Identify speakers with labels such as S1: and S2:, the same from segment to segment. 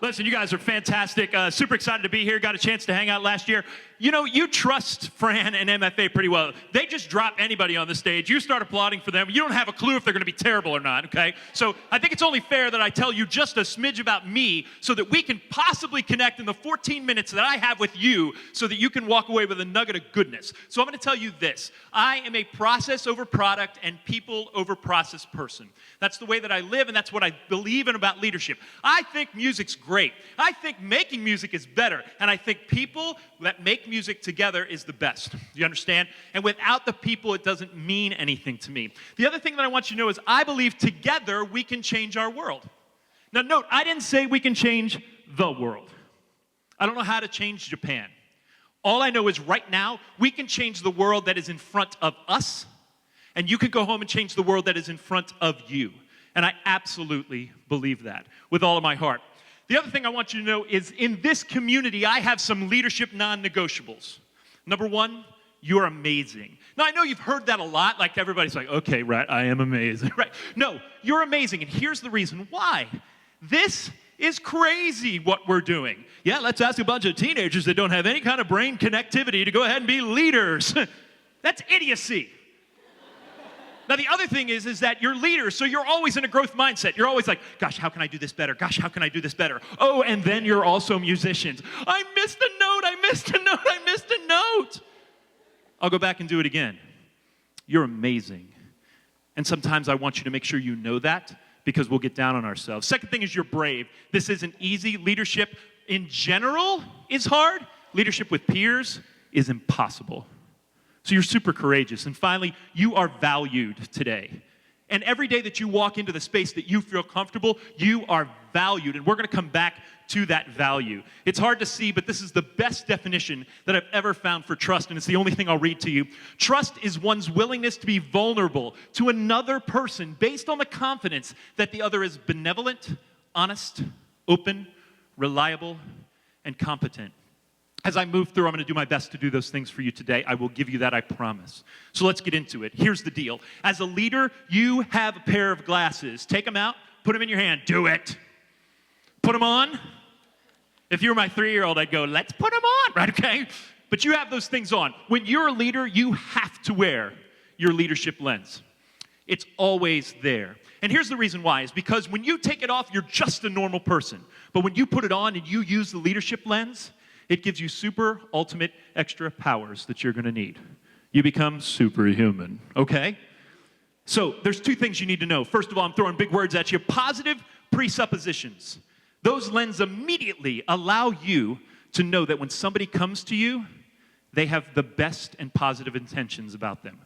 S1: Listen, you guys are fantastic. Super excited to be here. Got a chance to hang out last year. You know, you trust Fran and MFA pretty well. They just drop anybody on the stage. You start applauding for them. You don't have a clue if they're going to be terrible or not, okay? So I think it's only fair that I tell you just a smidge about me so that we can possibly connect in the 14 minutes that I have with you so that you can walk away with a nugget of goodness. So I'm going to tell you this. I am a process over product and people over process person. That's the way that I live, and that's what I believe in about leadership. I think music's great. I think making music is better, and I think people that make music together is the best. Do you understand? And without the people, it doesn't mean anything to me. The other thing that I want you to know is I believe together we can change our world. Now note, I didn't say we can change the world. I don't know how to change Japan. All I know is right now, we can change the world that is in front of us, and you can go home and change the world that is in front of you. And I absolutely believe that with all of my heart. The other thing I want you to know is in this community, I have some leadership non-negotiables. Number one, you're amazing. Now, I know you've heard that a lot, like everybody's like, okay, right, I am amazing, right? No, you're amazing, and here's the reason why. This is crazy what we're doing. Yeah, let's ask a bunch of teenagers that don't have any kind of brain connectivity to go ahead and be leaders. That's idiocy. Now, the other thing is that you're leaders, so you're always in a growth mindset. You're always like, gosh, how can I do this better? Gosh, how can I do this better? Oh, and then you're also musicians. I missed a note, I missed a note, I missed a note. I'll go back and do it again. You're amazing. And sometimes I want you to make sure you know that because we'll get down on ourselves. Second thing is you're brave. This isn't easy. Leadership in general is hard. Leadership with peers is impossible. So you're super courageous. And finally, you are valued today. And every day that you walk into the space that you feel comfortable, you are valued. And we're going to come back to that value. It's hard to see, but this is the best definition that I've ever found for trust, and it's the only thing I'll read to you. Trust is one's willingness to be vulnerable to another person based on the confidence that the other is benevolent, honest, open, reliable, and competent. As I move through, I'm going to do my best to do those things for you today. I will give you that, I promise. So let's get into it. Here's the deal. As a leader, you have a pair of glasses. Take them out, put them in your hand. Do it. Put them on. If you were my 3-year-old, I'd go, let's put them on, right, okay? But you have those things on. When you're a leader, you have to wear your leadership lens. It's always there. And here's the reason why, is because when you take it off, you're just a normal person. But when you put it on and you use the leadership lens, it gives you super, ultimate, extra powers that you're going to need. You become superhuman, okay? So there's two things you need to know. First of all, I'm throwing big words at you. Positive presuppositions. Those lenses immediately allow you to know that when somebody comes to you, they have the best and positive intentions about them.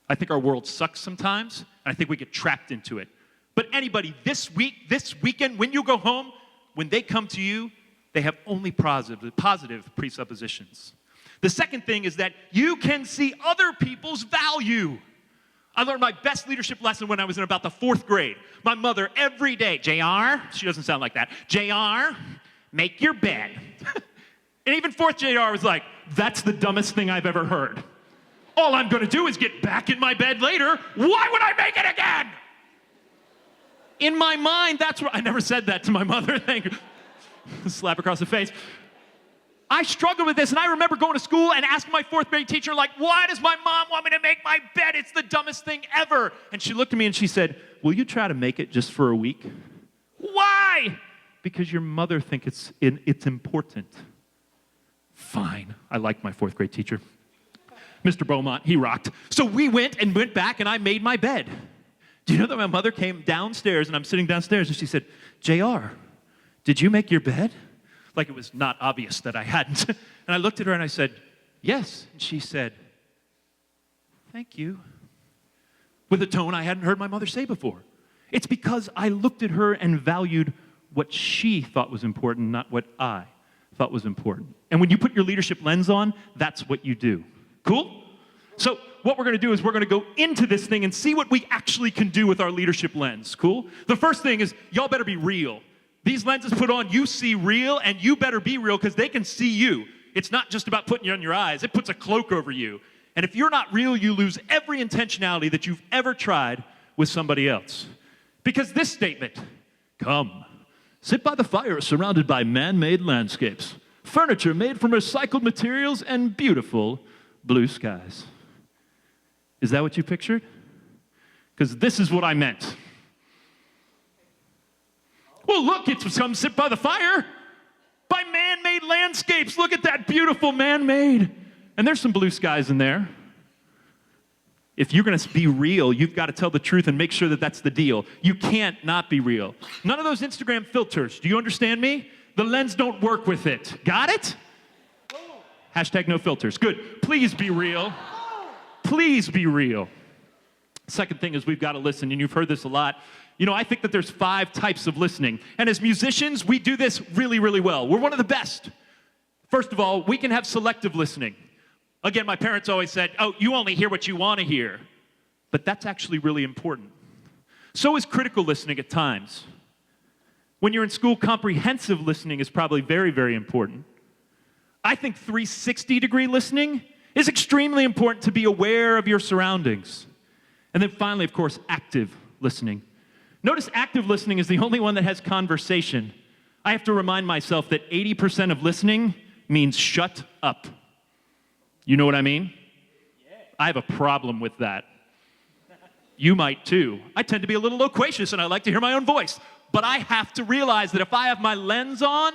S1: I think our world sucks sometimes, and I think we get trapped into it. But anybody this week, this weekend, when you go home, when they come to you, they have only positive presuppositions. The second thing is that you can see other people's value. I learned my best leadership lesson when I was in about the 4th grade. My mother every day, JR, she doesn't sound like that, JR, make your bed. And even 4th JR was like, that's the dumbest thing I've ever heard. All I'm going to do is get back in my bed later. Why would I make it again? In my mind, that's what, I never said that to my mother, thank you. Slap across the face. I struggled with this, and I remember going to school and asking my 4th grade teacher, like, why does my mom want me to make my bed? It's the dumbest thing ever. And she looked at me and she said, will you try to make it just for a week? Why? Because your mother thinks it's important. Fine. I liked my 4th grade teacher. Mr. Beaumont, he rocked. So we went back, and I made my bed. Do you know that my mother came downstairs, and I'm sitting downstairs, and she said, JR, did you make your bed? Like it was not obvious that I hadn't. And I looked at her and I said, yes. And she said, thank you. With a tone I hadn't heard my mother say before. It's because I looked at her and valued what she thought was important, not what I thought was important. And when you put your leadership lens on, that's what you do. Cool? So what we're going to do is we're going to go into this thing and see what we actually can do with our leadership lens. Cool? The first thing is y'all better be real. These lenses put on, you see real, and you better be real because they can see you. It's not just about putting you on your eyes. It puts a cloak over you. And if you're not real, you lose every intentionality that you've ever tried with somebody else. Because this statement, come, Sit by the fire surrounded by man-made landscapes, furniture made from recycled materials, and beautiful blue skies. Is that what you pictured? Because this is what I meant. Well, look, it's come sit by the fire. By man-made landscapes. Look at that beautiful man-made. And there's some blue skies in there. If you're going to be real, you've got to tell the truth and make sure that that's the deal. You can't not be real. None of those Instagram filters. Do you understand me? The lens don't work with it. Got it? Hashtag no filters. Good. Please be real. Please be real. Second thing is we've got to listen, and you've heard this a lot. You know, I think that there's 5 types of listening. And as musicians, we do this really, really well. We're one of the best. First of all, we can have selective listening. Again, my parents always said, oh, you only hear what you want to hear. But that's actually really important. So is critical listening at times. When you're in school, comprehensive listening is probably very, very important. I think 360-degree listening is extremely important to be aware of your surroundings. And then finally, of course, active listening. Notice active listening is the only one that has conversation. I have to remind myself that 80% of listening means shut up. You know what I mean? Yeah. I have a problem with that. You might too. I tend to be a little loquacious and I like to hear my own voice. But I have to realize that if I have my lens on,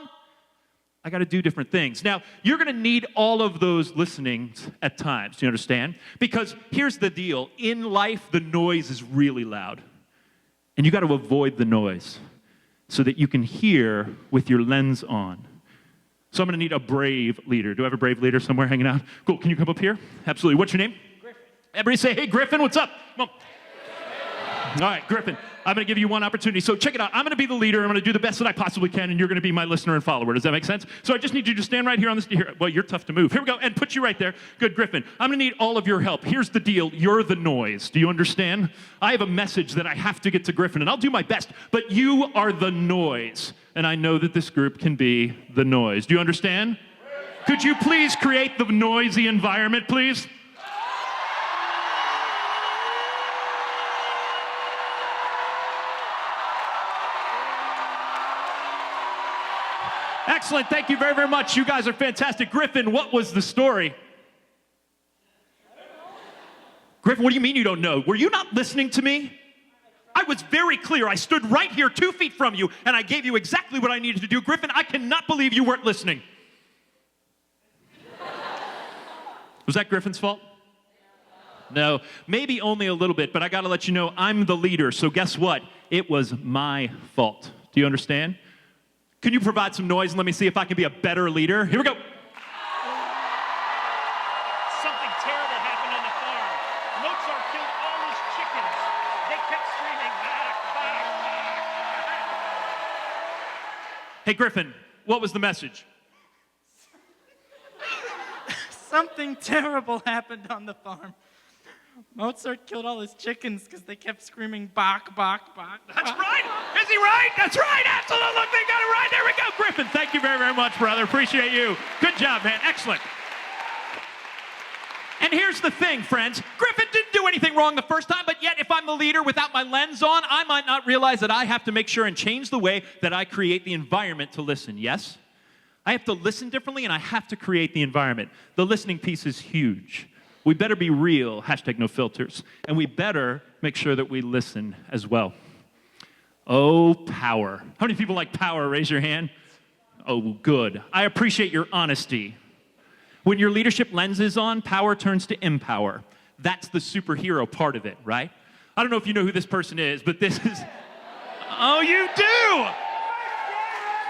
S1: I got to do different things. Now, you're going to need all of those listenings at times. Do you understand? Because here's the deal. In life, the noise is really loud. And you got to avoid the noise so that you can hear with your lens on. So I'm going to need a brave leader. Do I have a brave leader somewhere hanging out? Cool. Can you come up here? Absolutely. What's your name? Griffin. Everybody say, hey, Griffin, what's up? Come on. All right, Griffin, I'm going to give you one opportunity. So check it out. I'm going to be the leader. I'm going to do the best that I possibly can, and you're going to be my listener and follower. Does that make sense? So I just need you to stand right here on this. Here. Well, you're tough to move. Here we go, and put you right there. Good, Griffin. I'm going to need all of your help. Here's the deal. You're the noise. Do you understand? I have a message that I have to get to Griffin, and I'll do my best, but you are the noise, and I know that this group can be the noise. Do you understand? Could you please create the noisy environment, please? Excellent. Thank you very, very much. You guys are fantastic. Griffin, what was the story? Griffin, what do you mean you don't know? Were you not listening to me? I was very clear. I stood right here 2 feet from you, and I gave you exactly what I needed to do. Griffin, I cannot believe you weren't listening. Was that Griffin's fault? No, maybe only a little bit, but I got to let you know I'm the leader, so guess what? It was my fault. Do you understand? Can you provide some noise and let me see if I can be a better leader? Here we go. Something terrible happened on the farm. Mozart killed all his chickens. They kept screaming, back, back, back. Hey, Griffin, what was the message?
S2: Something terrible happened on the farm. Mozart killed all his chickens because they kept screaming, bok, bok, bok.
S1: That's right. Is he right? That's right. Absolutely. Look, they got it right. There we go. Griffin, thank you very, very much, brother. Appreciate you. Good job, man. Excellent. And here's the thing, friends. Griffin didn't do anything wrong the first time, but yet if I'm the leader without my lens on, I might not realize that I have to make sure and change the way that I create the environment to listen. Yes? I have to listen differently, and I have to create the environment. The listening piece is huge. We better be real, hashtag no filters, and we better make sure that we listen as well. Oh, power. How many people like power? Raise your hand. Oh, good. I appreciate your honesty. When your leadership lens is on, power turns to empower. That's the superhero part of it, right? I don't know if you know who this person is, but this is... Oh, you do!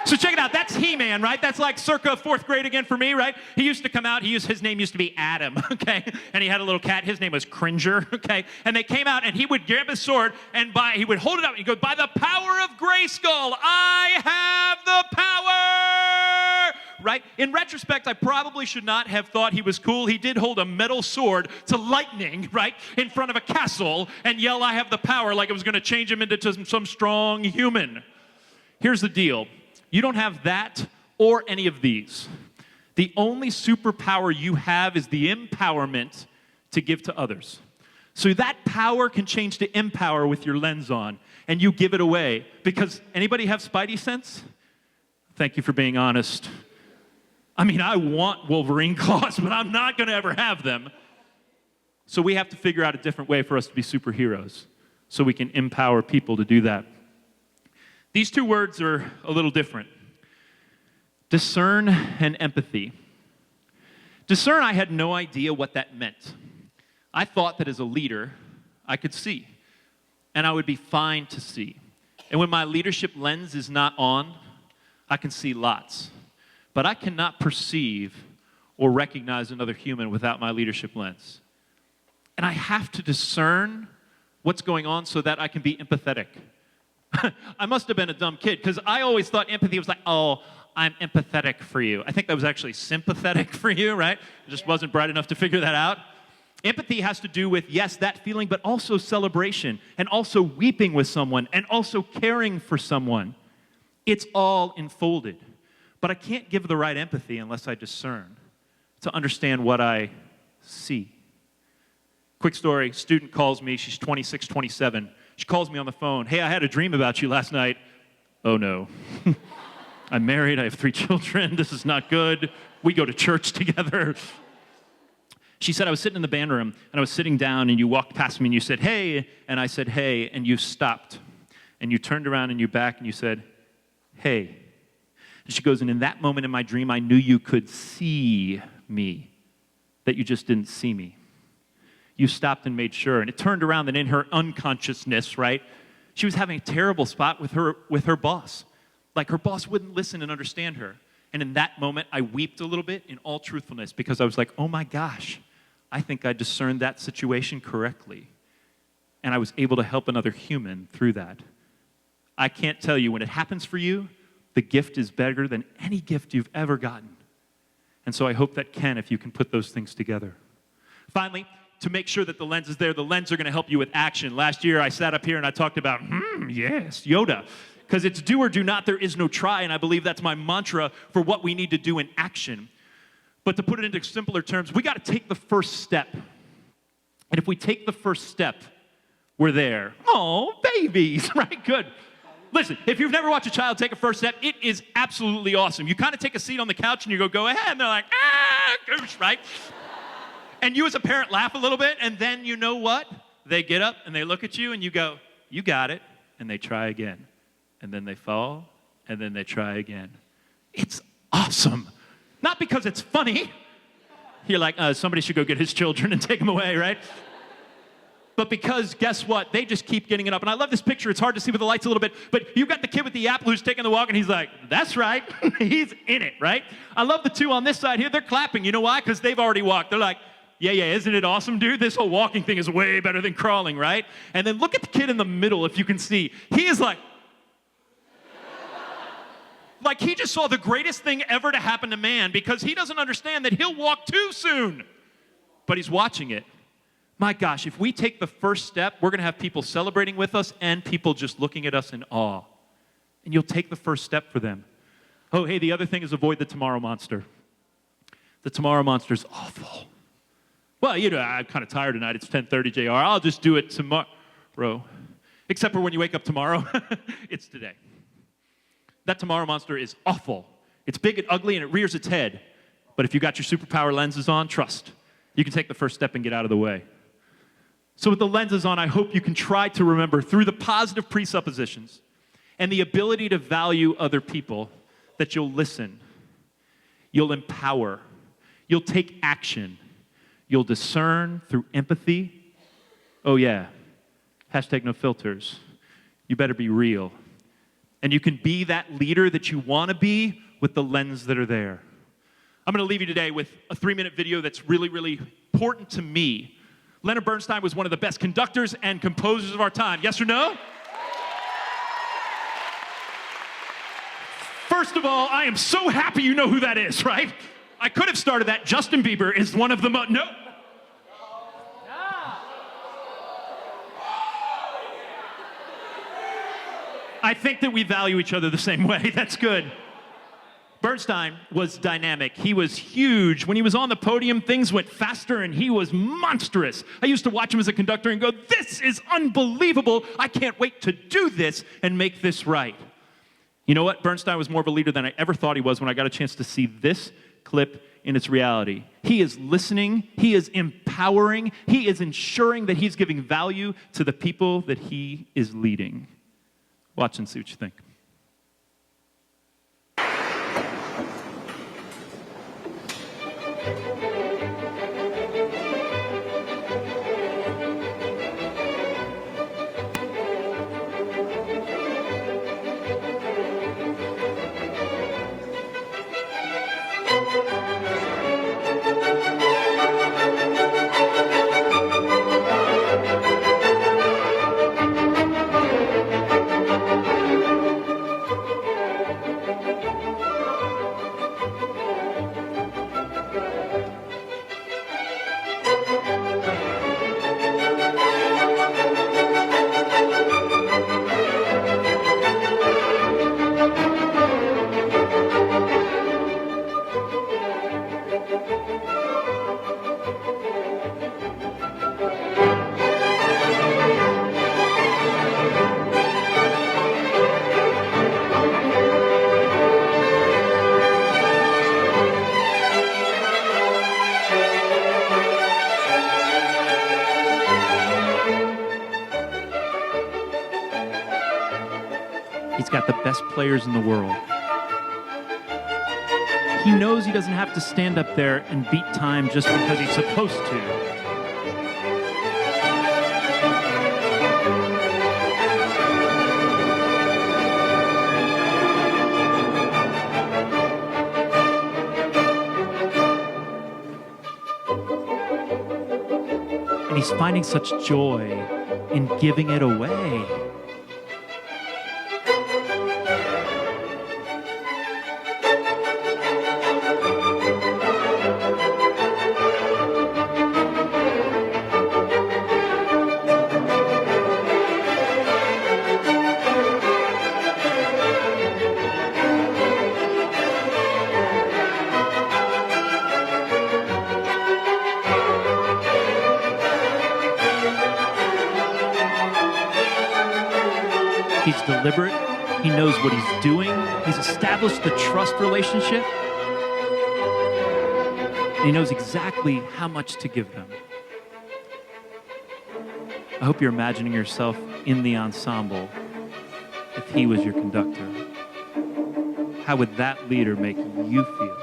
S1: So check it out. That's He-Man, right? That's like circa 4th grade again for me, right? He used to come out. His name used to be Adam, okay? And he had a little cat. His name was Cringer, okay? And they came out, and he would grab his sword, and he would hold it up, and he'd go, by the power of Grayskull, I have the power! Right? In retrospect, I probably should not have thought he was cool. He did hold a metal sword to lightning, right, in front of a castle and yell, I have the power, like it was going to change him into some strong human. Here's the deal. You don't have that or any of these. The only superpower you have is the empowerment to give to others. So that power can change to empower with your lens on, and you give it away. Because anybody have spidey sense? Thank you for being honest. I mean, I want Wolverine claws, but I'm not going to ever have them. So we have to figure out a different way for us to be superheroes so we can empower people to do that. These two words are a little different. Discern and empathy. Discern, I had no idea what that meant. I thought that as a leader, I could see, and I would be fine to see. And when my leadership lens is not on, I can see lots. But I cannot perceive or recognize another human without my leadership lens. And I have to discern what's going on so that I can be empathetic. I must have been a dumb kid, because I always thought empathy was like, oh, I'm empathetic for you. I think that was actually sympathetic for you, right? I just wasn't bright enough to figure that out. Empathy has to do with, yes, that feeling, but also celebration, and also weeping with someone, and also caring for someone. It's all enfolded. But I can't give the right empathy unless I discern to understand what I see. Quick story, student calls me, she's 26, 27. She calls me on the phone, hey, I had a dream about you last night. Oh no. I'm married, I have 3 children, this is not good. We go to church together. She said, I was sitting in the band room, and I was sitting down, and you walked past me, and you said, hey, and I said, hey, and you stopped. And you turned around and you back, and you said, hey. And she goes, and in that moment in my dream, I knew you could see me, that you just didn't see me. You stopped and made sure. And it turned around, and in her unconsciousness, right, she was having a terrible spot with her boss. Like her boss wouldn't listen and understand her. And in that moment, I wept a little bit in all truthfulness, because I was like, oh my gosh, I think I discerned that situation correctly. And I was able to help another human through that. I can't tell you, when it happens for you, the gift is better than any gift you've ever gotten. And so I hope that if you can put those things together. Finally, to make sure that the lens is there, the lens are going to help you with action. Last year, I sat up here and I talked about, yes, Yoda. Because it's do or do not, there is no try, and I believe that's my mantra for what we need to do in action. But to put it into simpler terms, we got to take the first step. And if we take the first step, we're there. Oh, babies, right? Good. Listen, if you've never watched a child take a first step, it is absolutely awesome. You kind of take a seat on the couch and you go ahead, and they're like, goosh, right? And you as a parent laugh a little bit, and then you know what? They get up and they look at you and you go, you got it, and they try again. And then they fall, and then they try again. It's awesome. Not because it's funny. You're like, somebody should go get his children and take them away, right? But because, guess what? They just keep getting it up. And I love this picture. It's hard to see with the lights a little bit. But you've got the kid with the apple who's taking the walk, and he's like, that's right. He's in it, right? I love the two on this side here. They're clapping. You know why? Because they've already walked. They're like, yeah, isn't it awesome, dude? This whole walking thing is way better than crawling, right? And then look at the kid in the middle, if you can see. He is like he just saw the greatest thing ever to happen to man, because he doesn't understand that he'll walk too soon. But he's watching it. My gosh, if we take the first step, we're going to have people celebrating with us and people just looking at us in awe. And you'll take the first step for them. Oh, hey, the other thing is avoid the tomorrow monster. The tomorrow monster is awful. Well, you know, I'm kind of tired tonight. It's 10:30, JR. I'll just do it tomorrow. Except for when you wake up tomorrow, it's today. That tomorrow monster is awful. It's big and ugly, and it rears its head. But if you got your superpower lenses on, trust. You can take the first step and get out of the way. So with the lenses on, I hope you can try to remember, through the positive presuppositions and the ability to value other people, that you'll listen, you'll empower, you'll take action, you'll discern through empathy. Oh yeah, hashtag no filters. You better be real. And you can be that leader that you want to be with the lens that are there. I'm going to leave you today with a 3-minute video that's really, really important to me. Leonard Bernstein was one of the best conductors and composers of our time. Yes or no? First of all, I am so happy you know who that is, right? I could have started that. Justin Bieber is one of the most... No. I think that we value each other the same way. That's good. Bernstein was dynamic. He was huge. When he was on the podium, things went faster and he was monstrous. I used to watch him as a conductor and go, this is unbelievable. I can't wait to do this and make this right. You know what? Bernstein was more of a leader than I ever thought he was when I got a chance to see this clip in its reality. He is listening. He is empowering. He is ensuring that he's giving value to the people that he is leading. Watch and see what you think. He's got the best players in the world. He knows he doesn't have to stand up there and beat time just because he's supposed to. And he's finding such joy in giving it away. He's deliberate. He knows what he's doing. He's established the trust relationship. And he knows exactly how much to give them. I hope you're imagining yourself in the ensemble if he was your conductor. How would that leader make you feel?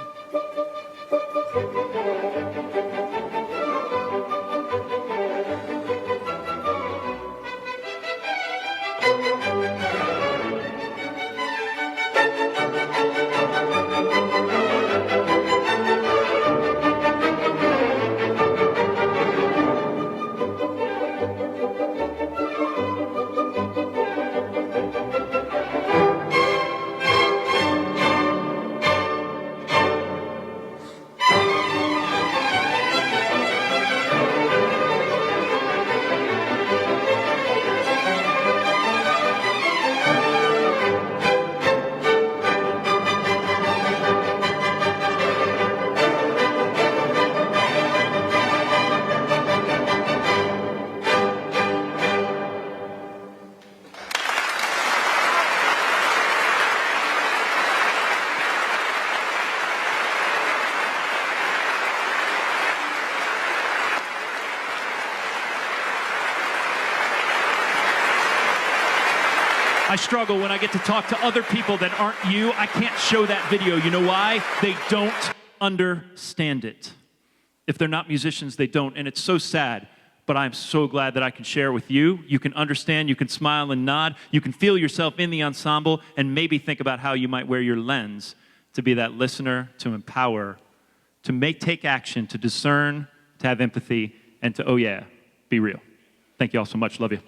S1: I struggle when I get to talk to other people that aren't you. I can't show that video. You know why? They don't understand it. If they're not musicians, they don't. And it's so sad, but I'm so glad that I can share with you. You can understand, you can smile and nod, you can feel yourself in the ensemble, and maybe think about how you might wear your lens to be that listener, to empower, to take action, to discern, to have empathy, and to, oh yeah, be real. Thank you all so much. Love you.